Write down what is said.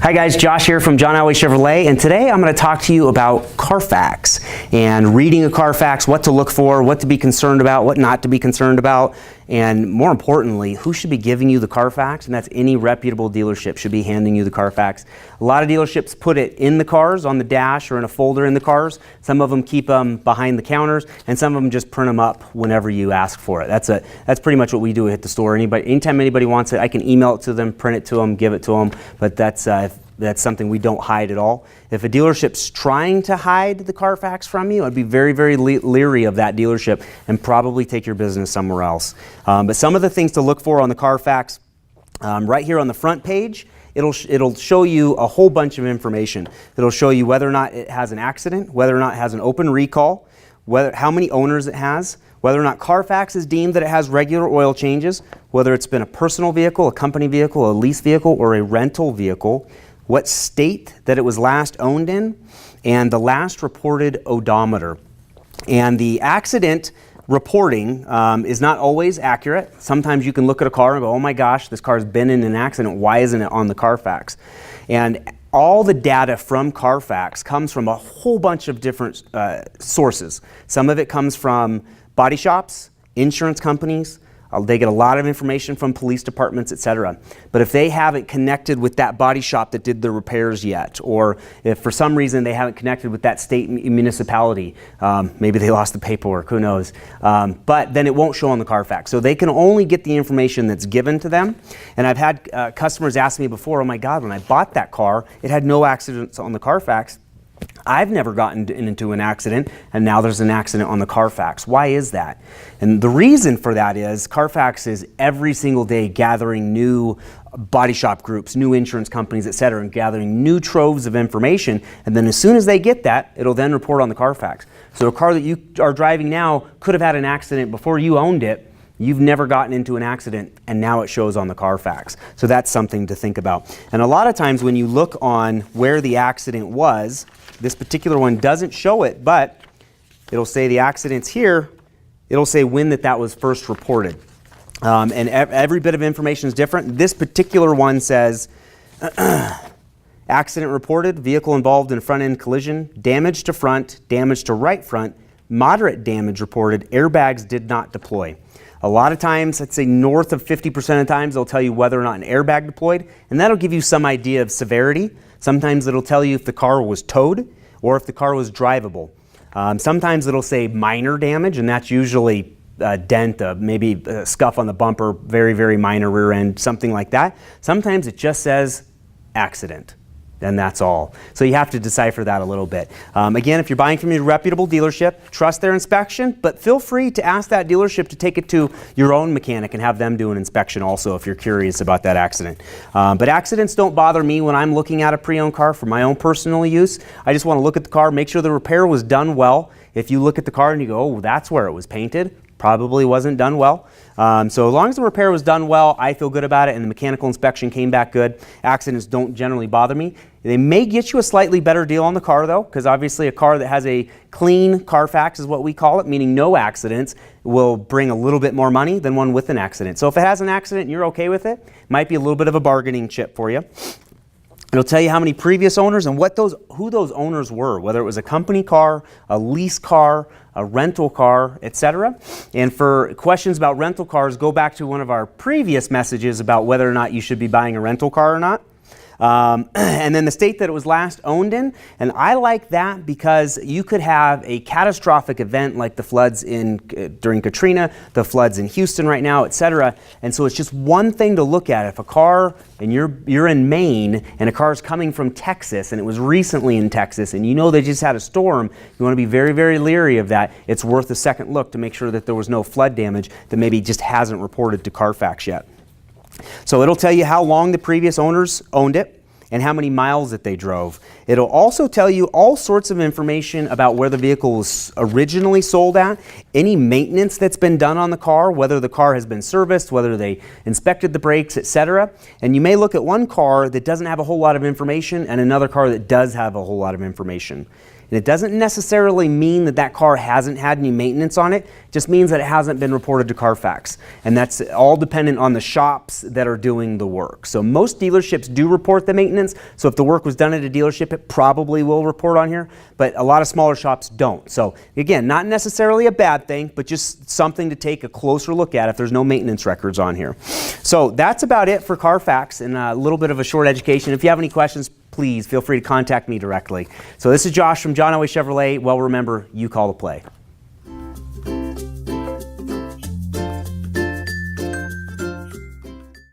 Hi guys, Josh here from John Elway Chevrolet, and today I'm going to talk to you about Carfax and reading a Carfax, what to look for, what to be concerned about, what not to be concerned about, and more importantly, who should be giving you the Carfax, and that's any reputable dealership should be handing you the Carfax. A lot of dealerships put it in the cars, on the dash, or in a folder in the cars. Some of them keep them behind the counters, and some of them just print them up whenever you ask for it. That's pretty much what we do at the store. Anytime anybody wants it, I can email it to them, print it to them, give it to them, but that's something we don't hide at all. If a dealership's trying to hide the Carfax from you, I'd be very, very leery of that dealership and probably take your business somewhere else. But some of the things to look for on the Carfax, right here on the front page, it'll show you a whole bunch of information. It'll show you whether or not it has an accident, whether or not it has an open recall, how many owners it has, whether or not Carfax is deemed that it has regular oil changes, whether it's been a personal vehicle, a company vehicle, a lease vehicle, or a rental vehicle, what state that it was last owned in, and the last reported odometer. And the accident reporting is not always accurate. Sometimes you can look at a car and go, oh my gosh, this car's been in an accident, why isn't it on the Carfax? And all the data from Carfax comes from a whole bunch of different sources. Some of it comes from body shops, insurance companies. They get a lot of information from police departments, etc. But if they haven't connected with that body shop that did the repairs yet, or if for some reason they haven't connected with that state municipality, maybe they lost the paperwork, who knows, but then it won't show on the Carfax. So they can only get the information that's given to them. And I've had customers ask me before, oh my God, when I bought that car, it had no accidents on the Carfax. I've never gotten into an accident, and now there's an accident on the Carfax. Why is that? And the reason for that is Carfax is every single day gathering new body shop groups, new insurance companies, etc., and gathering new troves of information. And then as soon as they get that, it'll then report on the Carfax. So a car that you are driving now could have had an accident before you owned it. You've never gotten into an accident, and now it shows on the Carfax. So that's something to think about. And a lot of times when you look on where the accident was, this particular one doesn't show it, but it'll say the accident's here. It'll say when that was first reported. And every bit of information is different. This particular one says, accident reported, vehicle involved in a front-end collision, damage to front, damage to right front, moderate damage reported, airbags did not deploy. A lot of times, I'd say north of 50% of times, they'll tell you whether or not an airbag deployed, and that'll give you some idea of severity. Sometimes it'll tell you if the car was towed or if the car was drivable. Sometimes it'll say minor damage, and that's usually a dent, maybe a scuff on the bumper, very, very minor rear end, something like that. Sometimes it just says accident. And that's all. So you have to decipher that a little bit. Again, if you're buying from a reputable dealership, trust their inspection, but feel free to ask that dealership to take it to your own mechanic and have them do an inspection also if you're curious about that accident. But accidents don't bother me when I'm looking at a pre-owned car for my own personal use. I just want to look at the car, make sure the repair was done well. If you look at the car and you go, oh, that's where it was painted, probably wasn't done well. So as long as the repair was done well, I feel good about it, and the mechanical inspection came back good. Accidents don't generally bother me. They may get you a slightly better deal on the car though, because obviously a car that has a clean Carfax is what we call it, meaning no accidents, will bring a little bit more money than one with an accident. So if it has an accident and you're okay with it, it might be a little bit of a bargaining chip for you. It'll tell you how many previous owners and who those owners were, whether it was a company car, a lease car, a rental car, etc. And for questions about rental cars, go back to one of our previous messages about whether or not you should be buying a rental car or not. And then the state that it was last owned in. And I like that because you could have a catastrophic event like the floods during Katrina, the floods in Houston right now, etc. And so it's just one thing to look at. If a car, and you're in Maine, and a car is coming from Texas, and it was recently in Texas, and you know they just had a storm, you want to be very, very leery of that. It's worth a second look to make sure that there was no flood damage that maybe just hasn't reported to Carfax yet. So it'll tell you how long the previous owners owned it and how many miles that they drove. It'll also tell you all sorts of information about where the vehicle was originally sold at, any maintenance that's been done on the car, whether the car has been serviced, whether they inspected the brakes, etc. And you may look at one car that doesn't have a whole lot of information and another car that does have a whole lot of information. And it doesn't necessarily mean that that car hasn't had any maintenance on it. It just means that it hasn't been reported to Carfax. And that's all dependent on the shops that are doing the work. So most dealerships do report the maintenance. So if the work was done at a dealership, it probably will report on here. But a lot of smaller shops don't. So again, not necessarily a bad thing, but just something to take a closer look at if there's no maintenance records on here. So that's about it for Carfax and a little bit of a short education. If you have any questions, please feel free to contact me directly. So this is Josh from John Elway Chevrolet. Well, remember, you call the play.